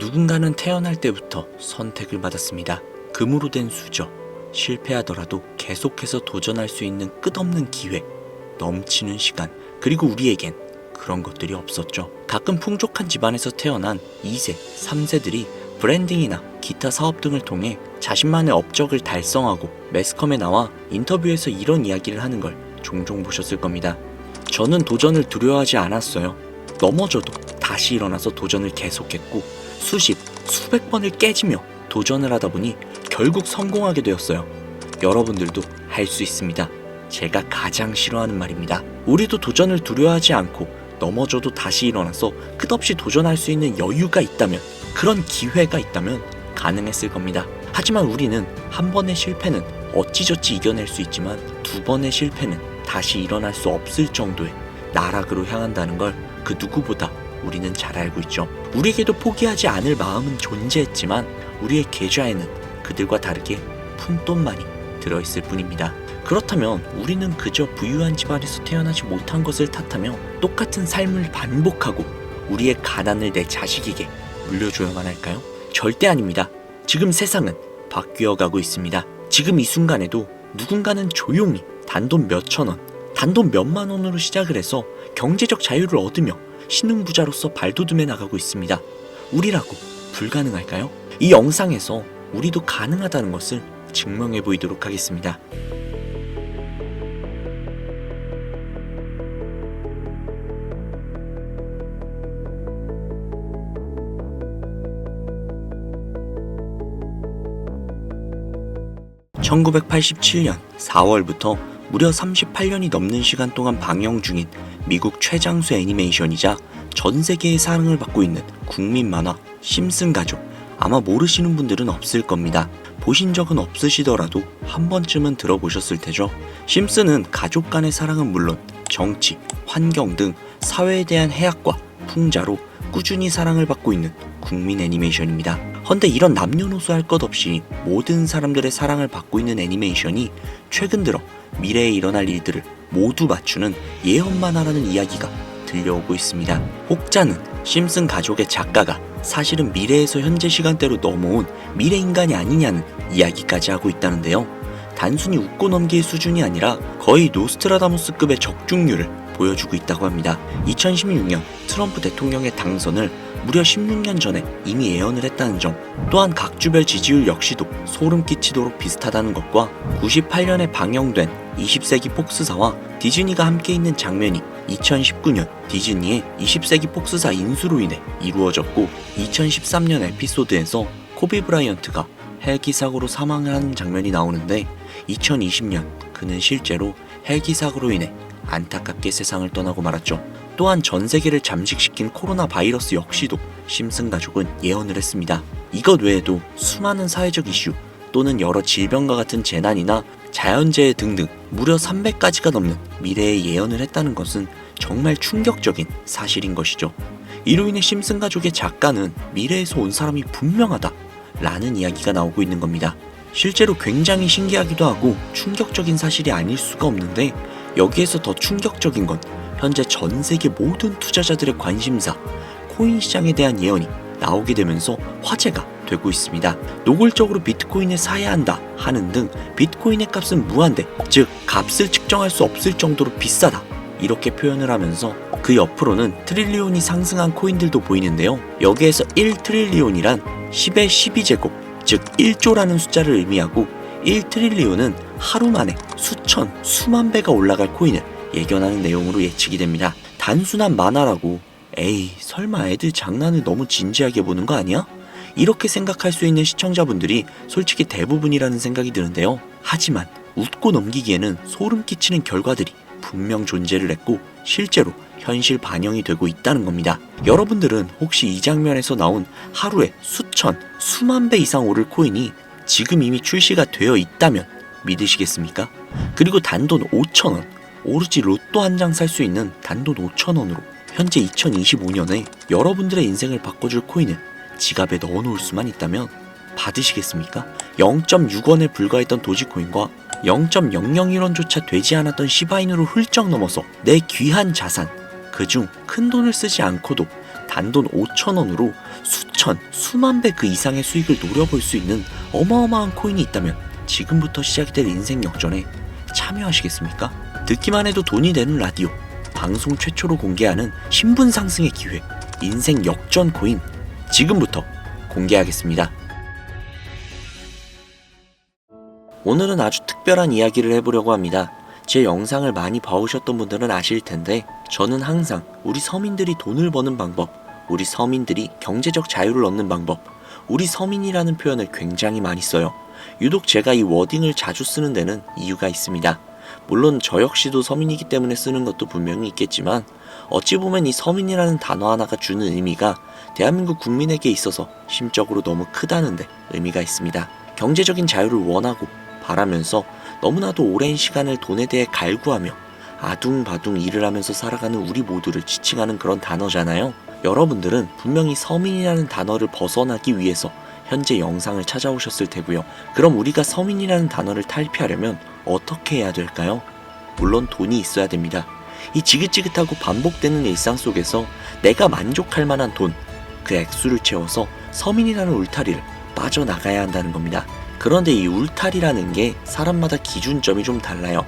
누군가는 태어날 때부터 선택을 받았습니다. 금으로 된 수저, 실패하더라도 계속해서 도전할 수 있는 끝없는 기회, 넘치는 시간, 그리고 우리에겐 그런 것들이 없었죠. 가끔 풍족한 집안에서 태어난 2세, 3세들이 브랜딩이나 기타 사업 등을 통해 자신만의 업적을 달성하고 매스컴에 나와 인터뷰에서 이런 이야기를 하는 걸 종종 보셨을 겁니다. 저는 도전을 두려워하지 않았어요. 넘어져도 다시 일어나서 도전을 계속했고 수십, 수백 번을 깨지며 도전을 하다 보니 결국 성공하게 되었어요. 여러분들도 할 수 있습니다. 제가 가장 싫어하는 말입니다. 우리도 도전을 두려워하지 않고 넘어져도 다시 일어나서 끝없이 도전할 수 있는 여유가 있다면, 그런 기회가 있다면 가능했을 겁니다. 하지만 우리는 한 번의 실패는 어찌저찌 이겨낼 수 있지만 두 번의 실패는 다시 일어날 수 없을 정도의 나락으로 향한다는 걸 그 누구보다 우리는 잘 알고 있죠. 우리에게도 포기하지 않을 마음은 존재했지만 우리의 계좌에는 그들과 다르게 푼돈만이 들어있을 뿐입니다. 그렇다면 우리는 그저 부유한 집안에서 태어나지 못한 것을 탓하며 똑같은 삶을 반복하고 우리의 가난을 내 자식에게 물려줘야만 할까요? 절대 아닙니다. 지금 세상은 바뀌어가고 있습니다. 지금 이 순간에도 누군가는 조용히 단돈 몇천 원, 단돈 몇만 원으로 시작을 해서 경제적 자유를 얻으며 신흥부자로서 발돋움해 나가고 있습니다. 우리라고 불가능할까요? 이 영상에서 우리도 가능하다는 것을 증명해 보이도록 하겠습니다. (1987년 4월부터) 무려 38년이 넘는 시간 동안 방영 중인 미국 최장수 애니메이션이자 전 세계의 사랑을 받고 있는 국민 만화 심슨 가족, 아마 모르시는 분들은 없을 겁니다. 보신 적은 없으시더라도 한 번쯤은 들어보셨을 테죠. 심슨은 가족 간의 사랑은 물론 정치, 환경 등 사회에 대한 해악과 풍자로 꾸준히 사랑을 받고 있는 국민 애니메이션입니다. 헌데 이런 남녀노소 할 것 없이 모든 사람들의 사랑을 받고 있는 애니메이션이 최근 들어 미래에 일어날 일들을 모두 맞추는 예언 만화라는 이야기가 들려오고 있습니다. 혹자는 심슨 가족의 작가가 사실은 미래에서 현재 시간대로 넘어온 미래 인간이 아니냐는 이야기까지 하고 있다는데요. 단순히 웃고 넘길 수준이 아니라 거의 노스트라다무스급의 적중률을 보여주고 있다고 합니다. 2016년 트럼프 대통령의 당선을 무려 16년 전에 이미 예언을 했다는 점, 또한 각 주별 지지율 역시도 소름 끼치도록 비슷하다는 것과 98년에 방영된 20세기 폭스사와 디즈니가 함께 있는 장면이 2019년 디즈니의 20세기 폭스사 인수로 인해 이루어졌고 2013년 에피소드에서 코비 브라이언트가 헬기 사고로 사망을 하는 장면이 나오는데 2020년 그는 실제로 헬기 사고로 인해 안타깝게 세상을 떠나고 말았죠. 또한 전 세계를 잠식시킨 코로나 바이러스 역시도 심슨 가족은 예언을 했습니다. 이것 외에도 수많은 사회적 이슈 또는 여러 질병과 같은 재난이나 자연재해 등등 무려 300가지가 넘는 미래의 예언을 했다는 것은 정말 충격적인 사실인 것이죠. 이로 인해 심슨 가족의 작가는 미래에서 온 사람이 분명하다 라는 이야기가 나오고 있는 겁니다. 실제로 굉장히 신기하기도 하고 충격적인 사실이 아닐 수가 없는데, 여기에서 더 충격적인 건 현재 전 세계 모든 투자자들의 관심사, 코인 시장에 대한 예언이 나오게 되면서 화제가 되고 있습니다. 노골적으로 비트코인을 사야 한다 하는 등 비트코인의 값은 무한대, 즉 값을 측정할 수 없을 정도로 비싸다 이렇게 표현을 하면서 그 옆으로는 트릴리온이 상승한 코인들도 보이는데요. 여기에서 1트릴리온이란 10의 12제곱, 즉 1조라는 숫자를 의미하고 1트릴리온은 하루 만에 수천, 수만 배가 올라갈 코인을 예견하는 내용으로 예측이 됩니다. 단순한 만화라고 에이 설마 애들 장난을 너무 진지하게 보는 거 아니야? 이렇게 생각할 수 있는 시청자분들이 솔직히 대부분이라는 생각이 드는데요. 하지만 웃고 넘기기에는 소름 끼치는 결과들이 분명 존재를 했고 실제로 현실 반영이 되고 있다는 겁니다. 여러분들은 혹시 이 장면에서 나온 하루에 수천, 수만 배 이상 오를 코인이 지금 이미 출시가 되어 있다면 믿으시겠습니까? 그리고 단돈 5,000원, 오로지 로또 한 장 살 수 있는 단돈 5,000원으로 현재 2025년에 여러분들의 인생을 바꿔줄 코인을 지갑에 넣어놓을 수만 있다면 받으시겠습니까? 0.6원에 불과했던 도지코인과 0.001원조차 되지 않았던 시바이누로 훌쩍 넘어서 내 귀한 자산, 그중 큰 돈을 쓰지 않고도 단돈 5,000원으로 수천, 수만 배 그 이상의 수익을 노려볼 수 있는 어마어마한 코인이 있다면 지금부터 시작이 될 인생 역전에 참여하시겠습니까? 듣기만 해도 돈이 되는 라디오, 방송 최초로 공개하는 신분 상승의 기회, 인생 역전 코인 지금부터 공개하겠습니다. 오늘은 아주 특별한 이야기를 해보려고 합니다. 제 영상을 많이 봐오셨던 분들은 아실 텐데 저는 항상 우리 서민들이 돈을 버는 방법, 우리 서민들이 경제적 자유를 얻는 방법, 우리 서민이라는 표현을 굉장히 많이 써요. 유독 제가 이 워딩을 자주 쓰는 데는 이유가 있습니다. 물론 저 역시도 서민이기 때문에 쓰는 것도 분명히 있겠지만 어찌 보면 이 서민이라는 단어 하나가 주는 의미가 대한민국 국민에게 있어서 심적으로 너무 크다는데 의미가 있습니다. 경제적인 자유를 원하고 바라면서 너무나도 오랜 시간을 돈에 대해 갈구하며 아둥바둥 일을 하면서 살아가는 우리 모두를 지칭하는 그런 단어잖아요. 여러분들은 분명히 서민이라는 단어를 벗어나기 위해서 현재 영상을 찾아오셨을 테고요. 그럼 우리가 서민이라는 단어를 탈피하려면 어떻게 해야 될까요? 물론 돈이 있어야 됩니다. 이 지긋지긋하고 반복되는 일상 속에서 내가 만족할 만한 돈, 그 액수를 채워서 서민이라는 울타리를 빠져나가야 한다는 겁니다. 그런데 이 울타리라는 게 사람마다 기준점이 좀 달라요.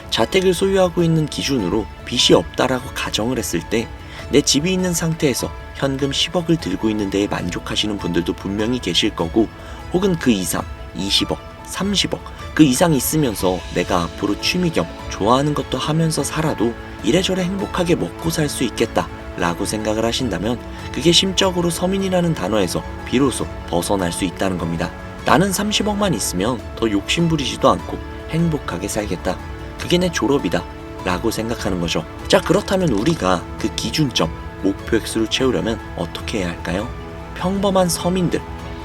자택을 소유하고 있는 기준으로 빚이 없다라고 가정을 했을 때 내 집이 있는 상태에서 현금 10억을 들고 있는 데에 만족하시는 분들도 분명히 계실 거고, 혹은 그 이상 20억, 30억 그 이상 있으면서 내가 앞으로 취미 겸 좋아하는 것도 하면서 살아도 이래저래 행복하게 먹고 살 수 있겠다 라고 생각을 하신다면 그게 심적으로 서민이라는 단어에서 비로소 벗어날 수 있다는 겁니다. 나는 30억만 있으면 더 욕심 부리지도 않고 행복하게 살겠다, 그게 내 졸업이다 라고 생각하는 거죠. 자, 그렇다면 우리가 그 기준점, 목표 액수를 채우려면 어떻게 해야 할까요? 평범한 서민들,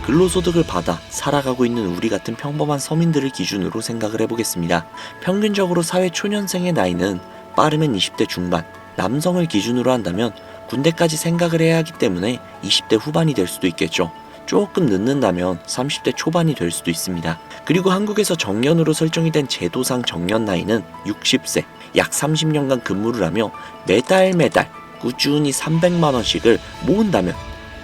근로소득을 받아 살아가고 있는 우리 같은 평범한 서민들을 기준으로 생각을 해보겠습니다. 평균적으로 사회 초년생의 나이는 빠르면 20대 중반, 남성을 기준으로 한다면 군대까지 생각을 해야 하기 때문에 20대 후반이 될 수도 있겠죠. 조금 늦는다면 30대 초반이 될 수도 있습니다. 그리고 한국에서 정년으로 설정이 된 제도상 정년 나이는 60세, 약 30년간 근무를 하며 매달 꾸준히 300만원씩을 모은다면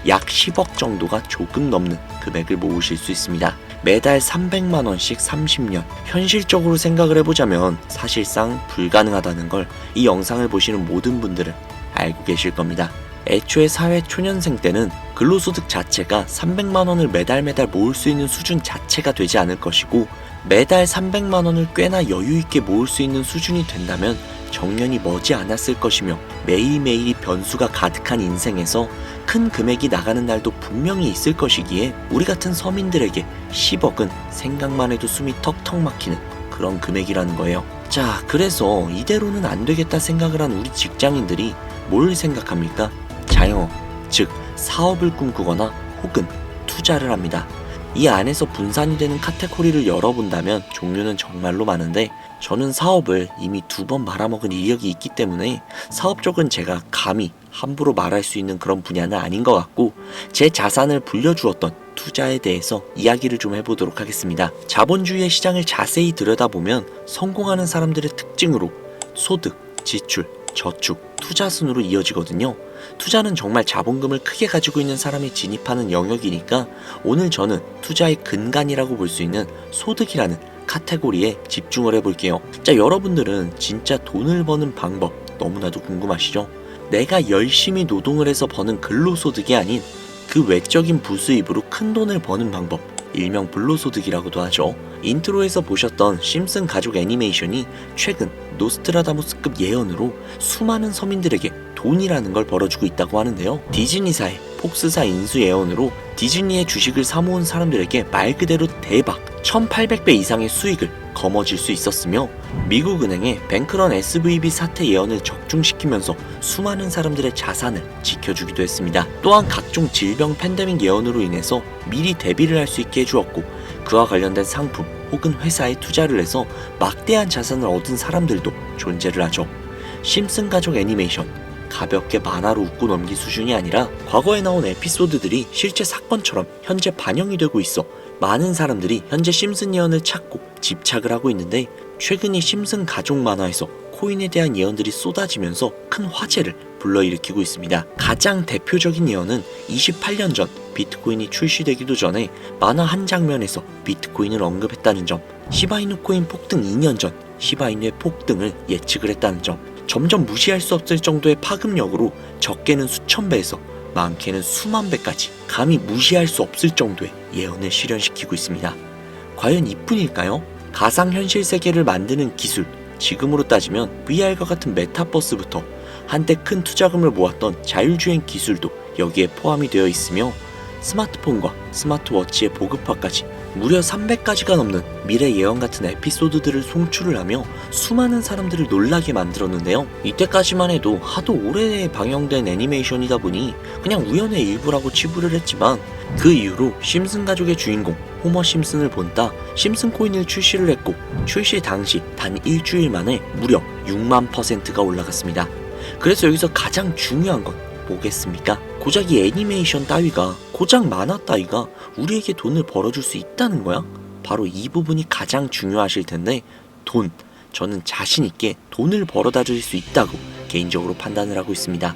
약 10억 정도가 조금 넘는 금액을 모으실 수 있습니다. 매달 300만원씩 30년. 현실적으로 생각을 해보자면 사실상 불가능하다는 걸 이 영상을 보시는 모든 분들은 알고 계실 겁니다. 애초에 사회 초년생 때는 근로소득 자체가 300만원을 매달 모을 수 있는 수준 자체가 되지 않을 것이고, 매달 300만원을 꽤나 여유있게 모을 수 있는 수준이 된다면 정년이 머지 않았을 것이며, 매일매일이 변수가 가득한 인생에서 큰 금액이 나가는 날도 분명히 있을 것이기에 우리 같은 서민들에게 10억은 생각만 해도 숨이 턱턱 막히는 그런 금액이라는 거예요. 자, 그래서 이대로는 안 되겠다 생각을 한 우리 직장인들이 뭘 생각합니까? 자영업, 즉 사업을 꿈꾸거나 혹은 투자를 합니다. 이 안에서 분산이 되는 카테고리를 열어본다면 종류는 정말로 많은데, 저는 사업을 이미 2번 말아먹은 이력이 있기 때문에 사업 쪽은 제가 감히 함부로 말할 수 있는 그런 분야는 아닌 것 같고, 제 자산을 불려주었던 투자에 대해서 이야기를 좀 해보도록 하겠습니다. 자본주의의 시장을 자세히 들여다보면 성공하는 사람들의 특징으로 소득, 지출, 저축, 투자 순으로 이어지거든요. 투자는 정말 자본금을 크게 가지고 있는 사람이 진입하는 영역이니까 오늘 저는 투자의 근간이라고 볼 수 있는 소득이라는 카테고리에 집중을 해볼게요. 자, 여러분들은 진짜 돈을 버는 방법 너무나도 궁금하시죠? 내가 열심히 노동을 해서 버는 근로소득이 아닌 그 외적인 부수입으로 큰 돈을 버는 방법, 일명 불로소득이라고도 하죠. 인트로에서 보셨던 심슨 가족 애니메이션이 최근 노스트라다무스급 예언으로 수많은 서민들에게 돈이라는 걸 벌어주고 있다고 하는데요. 디즈니사의 폭스사 인수 예언으로 디즈니의 주식을 사모은 사람들에게 말 그대로 대박 1800배 이상의 수익을 거머쥘 수 있었으며, 미국은행의 뱅크런 SVB 사태 예언을 적중시키면서 수많은 사람들의 자산을 지켜주기도 했습니다. 또한 각종 질병 팬데믹 예언으로 인해서 미리 대비를 할 수 있게 해주었고, 그와 관련된 상품 혹은 회사에 투자를 해서 막대한 자산을 얻은 사람들도 존재를 하죠. 심슨 가족 애니메이션, 가볍게 만화로 웃고 넘기 수준이 아니라 과거에 나온 에피소드들이 실제 사건처럼 현재 반영이 되고 있어 많은 사람들이 현재 심슨 예언을 찾고 집착을 하고 있는데, 최근 이 심슨 가족 만화에서 코인에 대한 예언들이 쏟아지면서 큰 화제를 불러일으키고 있습니다. 가장 대표적인 예언은 28년 전 비트코인이 출시되기도 전에 만화 한 장면에서 비트코인을 언급했다는 점, 시바이누 코인 폭등 2년 전 시바이누의 폭등을 예측을 했다는 점, 점점 무시할 수 없을 정도의 파급력으로 적게는 수천 배에서 많게는 수만 배까지 감히 무시할 수 없을 정도의 예언을 실현시키고 있습니다. 과연 이뿐일까요? 가상현실 세계를 만드는 기술, 지금으로 따지면 VR과 같은 메타버스부터 한때 큰 투자금을 모았던 자율주행 기술도 여기에 포함이 되어 있으며 스마트폰과 스마트워치의 보급화까지 무려 300가지가 넘는 미래 예언 같은 에피소드들을 송출을 하며 수많은 사람들을 놀라게 만들었는데요. 이때까지만 해도 하도 오래 방영된 애니메이션이다 보니 그냥 우연의 일부라고 치부를 했지만 그 이후로 심슨 가족의 주인공 호머 심슨을 본따 심슨 코인을 출시를 했고 출시 당시 단 일주일 만에 무려 6만%가 올라갔습니다. 그래서 여기서 가장 중요한 건 뭐겠습니까? 고작 이 애니메이션 따위가, 고작 만화 따위가 우리에게 돈을 벌어줄 수 있다는 거야? 바로 이 부분이 가장 중요하실 텐데, 돈. 저는 자신있게 돈을 벌어다 줄 수 있다고 개인적으로 판단을 하고 있습니다.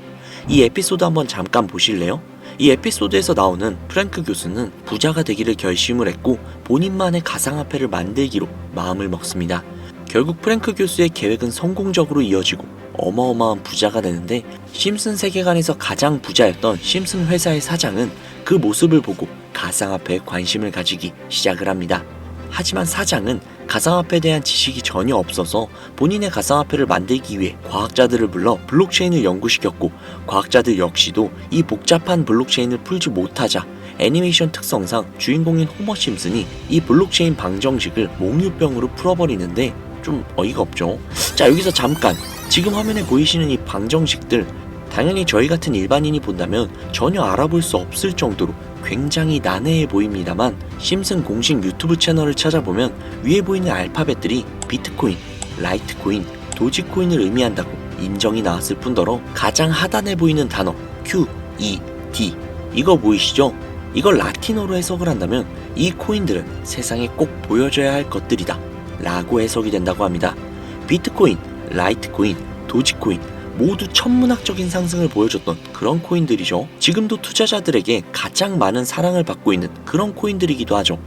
이 에피소드 한번 잠깐 보실래요? 이 에피소드에서 나오는 프랭크 교수는 부자가 되기를 결심을 했고 본인만의 가상화폐를 만들기로 마음을 먹습니다. 결국 프랭크 교수의 계획은 성공적으로 이어지고 어마어마한 부자가 되는데, 심슨 세계관에서 가장 부자였던 심슨 회사의 사장은 그 모습을 보고 가상화폐에 관심을 가지기 시작을 합니다. 하지만 사장은 가상화폐에 대한 지식이 전혀 없어서 본인의 가상화폐를 만들기 위해 과학자들을 불러 블록체인을 연구시켰고, 과학자들 역시도 이 복잡한 블록체인을 풀지 못하자 애니메이션 특성상 주인공인 호머 심슨이 이 블록체인 방정식을 몽유병으로 풀어버리는데 좀 어이가 없죠. 자, 여기서 잠깐, 지금 화면에 보이시는 이 방정식들, 당연히 저희 같은 일반인이 본다면 전혀 알아볼 수 없을 정도로 굉장히 난해해 보입니다만, 심슨 공식 유튜브 채널을 찾아보면 위에 보이는 알파벳들이 비트코인, 라이트코인, 도지코인을 의미한다고 인정이 나왔을 뿐더러 가장 하단에 보이는 단어 Q, E, D, 이거 보이시죠? 이걸 라틴어로 해석을 한다면 이 코인들은 세상에 꼭 보여줘야 할 것들이다 라고 해석이 된다고 합니다. 비트코인, 라이트코인, 도지코인 모두 천문학적인 상승을 보여줬던 그런 코인들이죠. 지금도 투자자들에게 가장 많은 사랑을 받고 있는 그런 코인들이기도 하죠.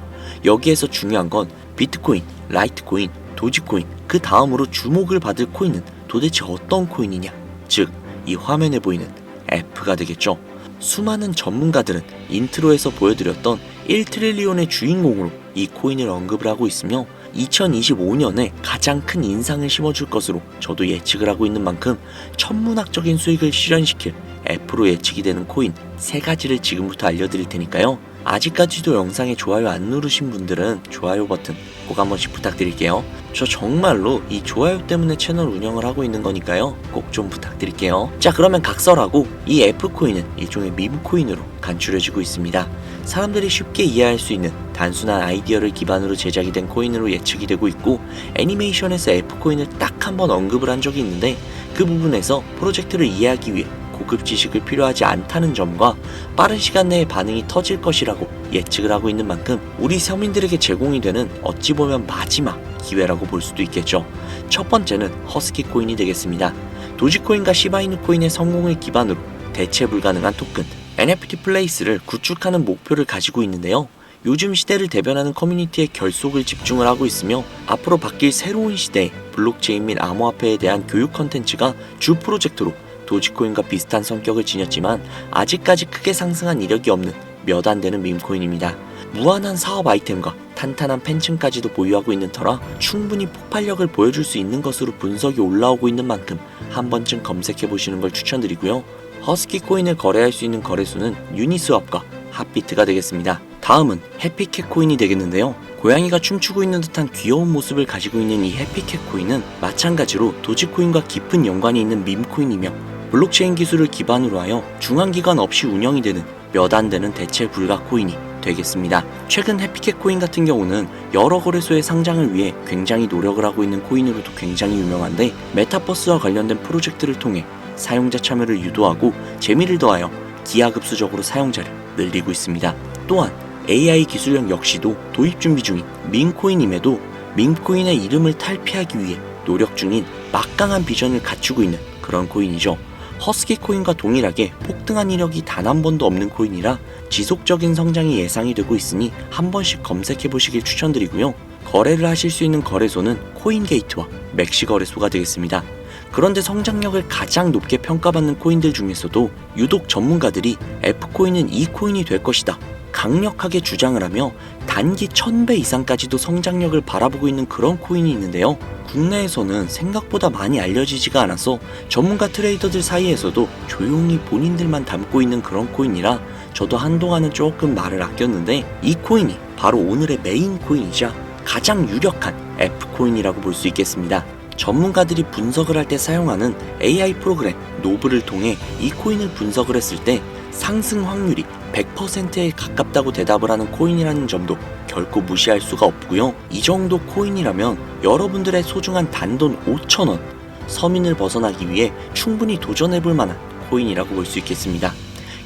여기에서 중요한 건 비트코인, 라이트코인, 도지코인, 그 다음으로 주목을 받을 코인은 도대체 어떤 코인이냐, 즉 이 화면에 보이는 F가 되겠죠. 수많은 전문가들은 인트로에서 보여드렸던 1트릴리온의 주인공으로 이 코인을 언급을 하고 있으며 2025년에 가장 큰 인상을 심어줄 것으로 저도 예측을 하고 있는 만큼 천문학적인 수익을 실현시킬 F로 예측이 되는 코인 3가지를 지금부터 알려드릴 테니까요. 아직까지도 영상에 좋아요 안 누르신 분들은 좋아요 버튼 꼭 한 번씩 부탁드릴게요. 저 정말로 이 좋아요 때문에 채널 운영을 하고 있는 거니까요. 꼭 좀 부탁드릴게요. 자, 그러면 각설하고 이 F코인은 일종의 밈코인으로 간추려지고 있습니다. 사람들이 쉽게 이해할 수 있는 단순한 아이디어를 기반으로 제작이 된 코인으로 예측이 되고 있고, 애니메이션에서 F코인을 딱 한 번 언급을 한 적이 있는데 그 부분에서 프로젝트를 이해하기 위해 고급 지식을 필요하지 않다는 점과 빠른 시간 내에 반응이 터질 것이라고 예측을 하고 있는 만큼 우리 서민들에게 제공이 되는 어찌 보면 마지막 기회라고 볼 수도 있겠죠. 첫 번째는 허스키 코인이 되겠습니다. 도지코인과 시바이누 코인의 성공을 기반으로 대체 불가능한 토큰 NFT 플레이스를 구축하는 목표를 가지고 있는데요. 요즘 시대를 대변하는 커뮤니티의 결속을 집중을 하고 있으며 앞으로 바뀔 새로운 시대에 블록체인 및 암호화폐에 대한 교육 컨텐츠가 주 프로젝트로 도지코인과 비슷한 성격을 지녔지만 아직까지 크게 상승한 이력이 없는 몇 안 되는 밈코인입니다. 무한한 사업 아이템과 탄탄한 팬층까지도 보유하고 있는 터라 충분히 폭발력을 보여줄 수 있는 것으로 분석이 올라오고 있는 만큼 한 번쯤 검색해보시는 걸 추천드리고요. 허스키 코인을 거래할 수 있는 거래소는 유니스왑과 핫비트가 되겠습니다. 다음은 해피캣 코인이 되겠는데요. 고양이가 춤추고 있는 듯한 귀여운 모습을 가지고 있는 이 해피캣 코인은 마찬가지로 도지코인과 깊은 연관이 있는 밈코인이며 블록체인 기술을 기반으로 하여 중앙기관 없이 운영이 되는 몇 안 되는 대체 불가 코인이 되겠습니다. 최근 해피캣 코인 같은 경우는 여러 거래소의 상장을 위해 굉장히 노력을 하고 있는 코인으로도 굉장히 유명한데, 메타버스와 관련된 프로젝트를 통해 사용자 참여를 유도하고 재미를 더하여 기하급수적으로 사용자를 늘리고 있습니다. 또한 AI 기술력 역시도 도입 준비 중인 밈코인임에도 밈코인의 이름을 탈피하기 위해 노력 중인 막강한 비전을 갖추고 있는 그런 코인이죠. 허스키 코인과 동일하게 폭등한 이력이 단 한 번도 없는 코인이라 지속적인 성장이 예상이 되고 있으니 한 번씩 검색해 보시길 추천드리고요. 거래를 하실 수 있는 거래소는 코인게이트와 맥시 거래소가 되겠습니다. 그런데 성장력을 가장 높게 평가받는 코인들 중에서도 유독 전문가들이 F코인은 이 코인이 될 것이다 강력하게 주장을 하며 단기 1000배 이상까지도 성장력을 바라보고 있는 그런 코인이 있는데요. 국내에서는 생각보다 많이 알려지지가 않아서 전문가 트레이더들 사이에서도 조용히 본인들만 담고 있는 그런 코인이라 저도 한동안은 조금 말을 아꼈는데, 이 코인이 바로 오늘의 메인 코인이자 가장 유력한 F코인이라고 볼 수 있겠습니다. 전문가들이 분석을 할 때 사용하는 AI 프로그램 노브를 통해 이 코인을 분석을 했을 때 상승 확률이 100%에 가깝다고 대답을 하는 코인이라는 점도 결코 무시할 수가 없고요. 이 정도 코인이라면 여러분들의 소중한 단돈 5,000원, 서민을 벗어나기 위해 충분히 도전해볼 만한 코인이라고 볼 수 있겠습니다.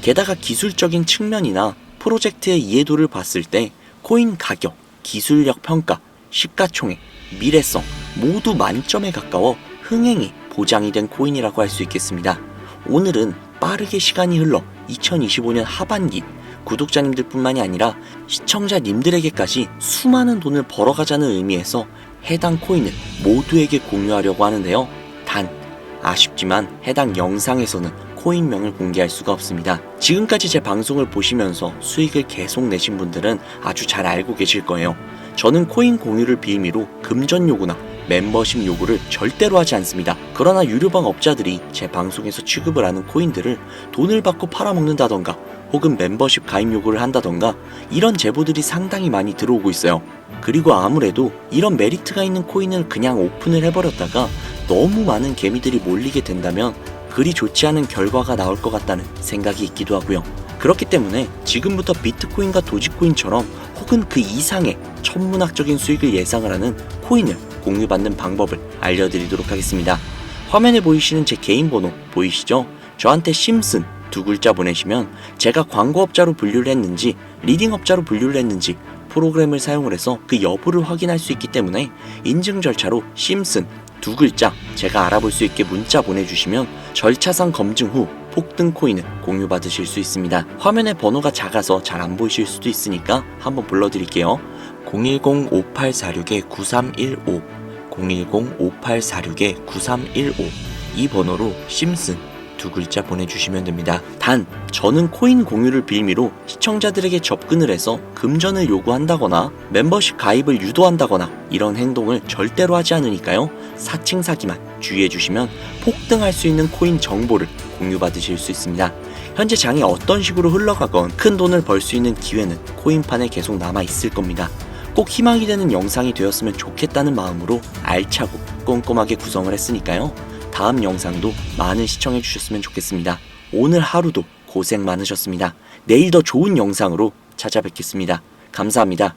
게다가 기술적인 측면이나 프로젝트의 이해도를 봤을 때 코인 가격, 기술력 평가, 시가총액, 미래성 모두 만점에 가까워 흥행이 보장이 된 코인이라고 할 수 있겠습니다. 오늘은 빠르게 시간이 흘러 2025년 하반기 구독자님들 뿐만이 아니라 시청자님들에게까지 수많은 돈을 벌어가자는 의미에서 해당 코인을 모두에게 공유하려고 하는데요. 단 아쉽지만 해당 영상에서는 코인명을 공개할 수가 없습니다. 지금까지 제 방송을 보시면서 수익을 계속 내신 분들은 아주 잘 알고 계실 거예요. 저는 코인 공유를 빌미로 금전 요구나 멤버십 요구를 절대로 하지 않습니다. 그러나 유료방 업자들이 제 방송에서 취급을 하는 코인들을 돈을 받고 팔아먹는다던가 혹은 멤버십 가입 요구를 한다던가 이런 제보들이 상당히 많이 들어오고 있어요. 그리고 아무래도 이런 메리트가 있는 코인을 그냥 오픈을 해버렸다가 너무 많은 개미들이 몰리게 된다면 그리 좋지 않은 결과가 나올 것 같다는 생각이 있기도 하고요. 그렇기 때문에 지금부터 비트코인과 도지코인처럼 혹은 그 이상의 천문학적인 수익을 예상을 하는 코인을 공유받는 방법을 알려드리도록 하겠습니다. 화면에 보이시는 제 개인 번호 보이시죠? 저한테 심슨 두 글자 보내시면 제가 광고업자로 분류를 했는지 리딩업자로 분류를 했는지 프로그램을 사용을 해서 그 여부를 확인할 수 있기 때문에 인증 절차로 심슨 두 글자 제가 알아볼 수 있게 문자 보내주시면 절차상 검증 후 폭등 코인을 공유받으실 수 있습니다. 화면에 번호가 작아서 잘 안 보이실 수도 있으니까 한번 불러드릴게요. 010-5846-9315 010-5846-9315 이 번호로 심슨 두 글자 보내주시면 됩니다. 단 저는 코인 공유를 빌미로 시청자들에게 접근을 해서 금전을 요구한다거나 멤버십 가입을 유도한다거나 이런 행동을 절대로 하지 않으니까요. 사칭 사기만 주의해 주시면 폭등할 수 있는 코인 정보를 공유받으실 수 있습니다. 현재 장이 어떤 식으로 흘러가건 큰 돈을 벌 수 있는 기회는 코인판에 계속 남아 있을 겁니다. 꼭 희망이 되는 영상이 되었으면 좋겠다는 마음으로 알차고 꼼꼼하게 구성을 했으니까요. 다음 영상도 많은 시청해 주셨으면 좋겠습니다. 오늘 하루도 고생 많으셨습니다. 내일 더 좋은 영상으로 찾아뵙겠습니다. 감사합니다.